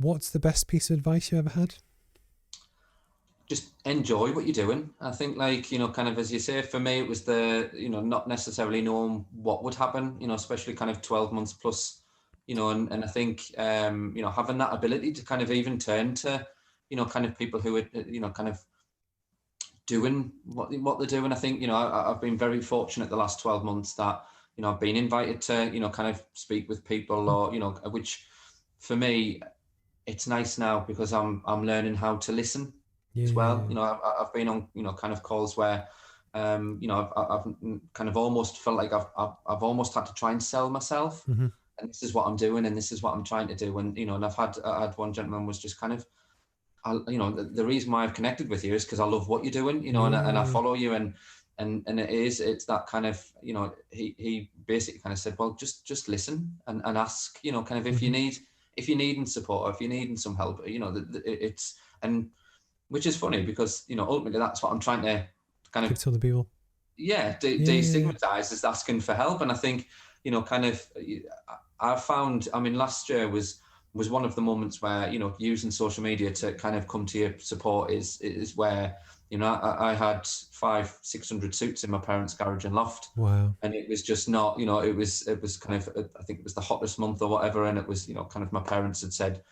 What's the best piece of advice you ever had? Just enjoy what you're doing. I think, like, kind of as you say, for me, it was not necessarily knowing what would happen, especially kind of 12 months plus, and I think, having that ability to kind of even turn to, kind of people who are, kind of doing what they're doing. I think, I've been very fortunate the last 12 months that, I've been invited to, kind of speak with people or, which for me, it's nice now because I'm learning how to listen as well. Yeah. I've been on kind of calls where I've kind of almost felt like I've almost had to try and sell myself, Mm-hmm. and this is what I'm doing and this is what I'm trying to do. And and I had one gentleman was just kind of, the reason why I've connected with you is because I love what you're doing, and I Yeah. follow you, and it's that kind of, he basically kind of said, well, just listen and ask, kind of if Mm-hmm. you needing support or if you're needing some help, it's, and which is funny because, ultimately that's what I'm trying to kind of, Give to other people. yeah, Yeah. destigmatize is asking for help. And I think, kind of, I found, I mean, last year was one of the moments where, using social media to kind of come to your support is where, I had 600 suits in my parents' garage and loft. Wow. And it was just not, it was kind of, I think it was the hottest month or whatever. And it was, kind of my parents had said,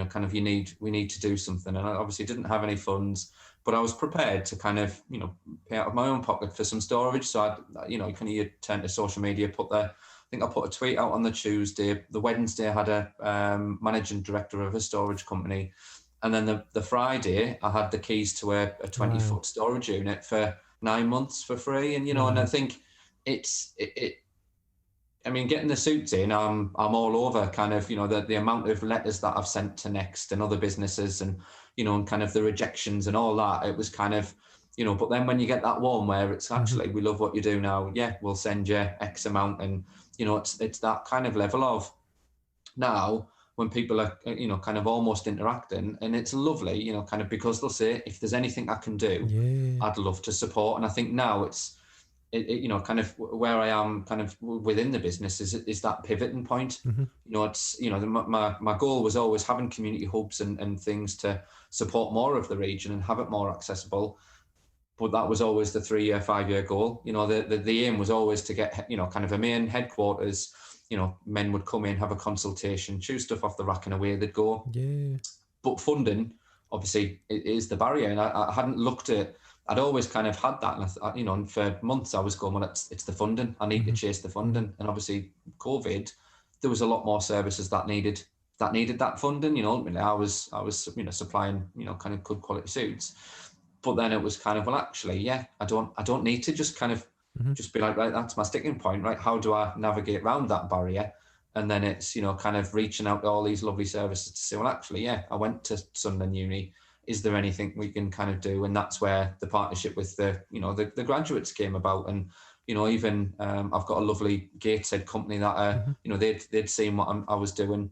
kind of, we need to do something. And I obviously didn't have any funds, but I was prepared to kind of, pay out of my own pocket for some storage. So kind of, you turn to social media, I think I put a tweet out on the Tuesday. The Wednesday I had a managing director of a storage company. And then the Friday I had the keys to a 20-foot Wow. storage unit for 9 months for free. And, and I Wow. think I mean, getting the suits in, I'm all over kind of, the amount of letters that I've sent to Next and other businesses and, and kind of the rejections and all that. It was kind of, but then when you get that one where it's Mm-hmm. actually, we love what you do now. Yeah, we'll send you X amount. And, it's that kind of level of now when people are, kind of almost interacting, and it's lovely, kind of, because they'll say, if there's anything I can do, Yeah. I'd love to support. And I think now kind of where I am kind of within the business is that pivoting point. Mm-hmm. It's, my goal was always having community hubs and things to support more of the region and have it more accessible. But that was always the 3-year, 5-year goal. The aim was always to get, kind of a main headquarters, men would come in, have a consultation, choose stuff off the rack and away they'd go. Yeah. But funding, obviously, is the barrier. And I hadn't looked at, I'd always kind of had that. And, and for months I was going, well, it's the funding. I need to Mm-hmm. chase the Mm-hmm. funding. And obviously, COVID, there was a lot more services that needed that funding. Ultimately, I was, supplying, kind of good quality suits. But then it was kind of, well, actually, yeah, I don't need to just kind of Mm-hmm. just be like, right, that's my sticking point, right? How do I navigate around that barrier? And then it's, kind of reaching out to all these lovely services to say, well, actually, yeah, I went to Sunderland Uni. Is there anything we can kind of do? And that's where the partnership with the graduates came about. And, even I've got a lovely Gateshead company that, Mm-hmm. they'd seen what I was doing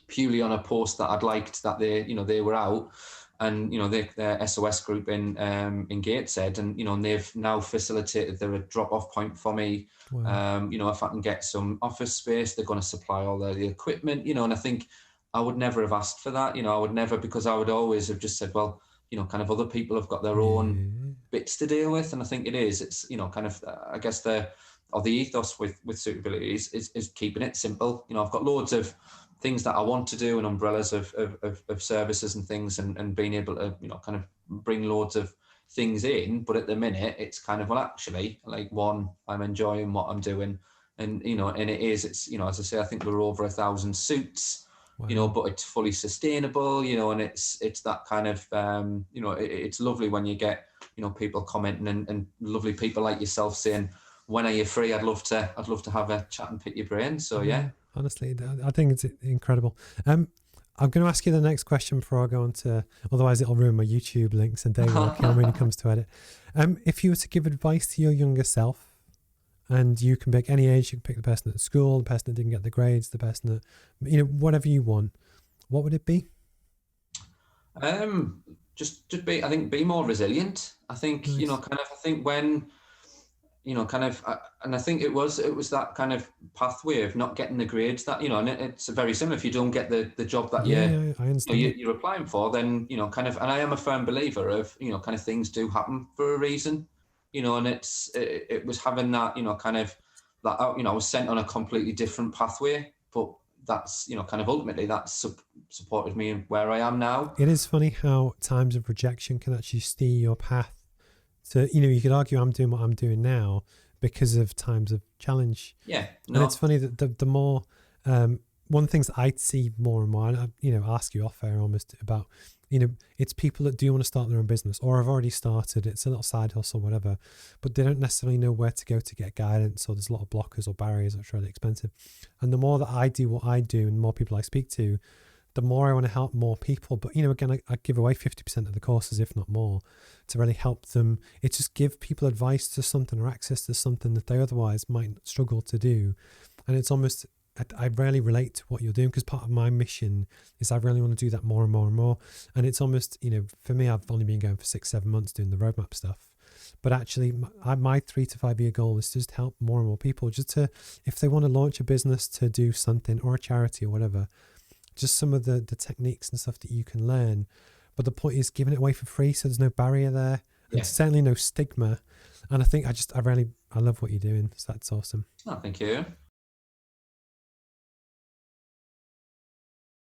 purely on a post that I'd liked that they were out. And their SOS group in Gateshead, and and they've now facilitated their drop-off point for me. Wow. If I can get some office space, they're going to supply all the equipment. And I think I would never have asked for that. I would never, because I would always have just said, well, kind of other people have got their own Yeah. bits to deal with. And I think it's kind of, I guess the ethos with suitability is keeping it simple. I've got loads of things that I want to do and umbrellas of services and things, and being able to, kind of bring loads of things in. But at the minute, it's kind of, well, actually, like, one, I'm enjoying what I'm doing. And, and it's, as I say, I think we're over 1,000 suits, Wow. but it's fully sustainable, and it's that kind of, it's lovely when you get, people commenting and lovely people like yourself saying, when are you free? I'd love to have a chat and pick your brain. So yeah. Yeah. Honestly, I think it's incredible. I'm going to ask you the next question before I go on to, otherwise it'll ruin my YouTube links and day working when it comes to edit. If you were to give advice to your younger self, and you can pick any age, you can pick the person at school, the person that didn't get the grades, the person that, whatever you want, what would it be? Just be, I think, be more resilient. I think, Nice. kind of, I think when, you know, kind of, and I think it was that kind of pathway of not getting the grades that, you know, and it's very similar. If you don't get the job that Yeah, I understand. you're applying for, then, you know, kind of, and I am a firm believer of, you know, kind of things do happen for a reason, you know, and it was having that, you know, kind of that, you know, I was sent on a completely different pathway, but that's, you know, kind of ultimately that's supported me in where I am now. It is funny how times of rejection can actually steer your path. So, you know, you could argue I'm doing what I'm doing now because of times of challenge. Yeah, And it's funny that the more, one of the things that I see more and more, and I, you know, ask you off air almost about, you know, it's people that do want to start their own business or have already started, it's a little side hustle, whatever, but they don't necessarily know where to go to get guidance, or there's a lot of blockers or barriers that are really expensive. And the more that I do what I do and the more people I speak to, the more I want to help more people. But, you know, again, I give away 50% of the courses, if not more, to really help them. It's just give people advice to something or access to something that they otherwise might struggle to do. And it's almost, I rarely relate to what you're doing, because part of my mission is I really want to do that more and more and more. And it's almost, you know, for me, I've only been going for 6-7 months doing the roadmap stuff. But actually, my 3 to 5 year goal is to just help more and more people, just to, if they want to launch a business, to do something, or a charity or whatever, just some of the techniques and stuff that you can learn. But the point is giving it away for free, so there's no barrier there. Yeah. And certainly no stigma. And I think I love what you're doing. So that's awesome. Oh, thank you.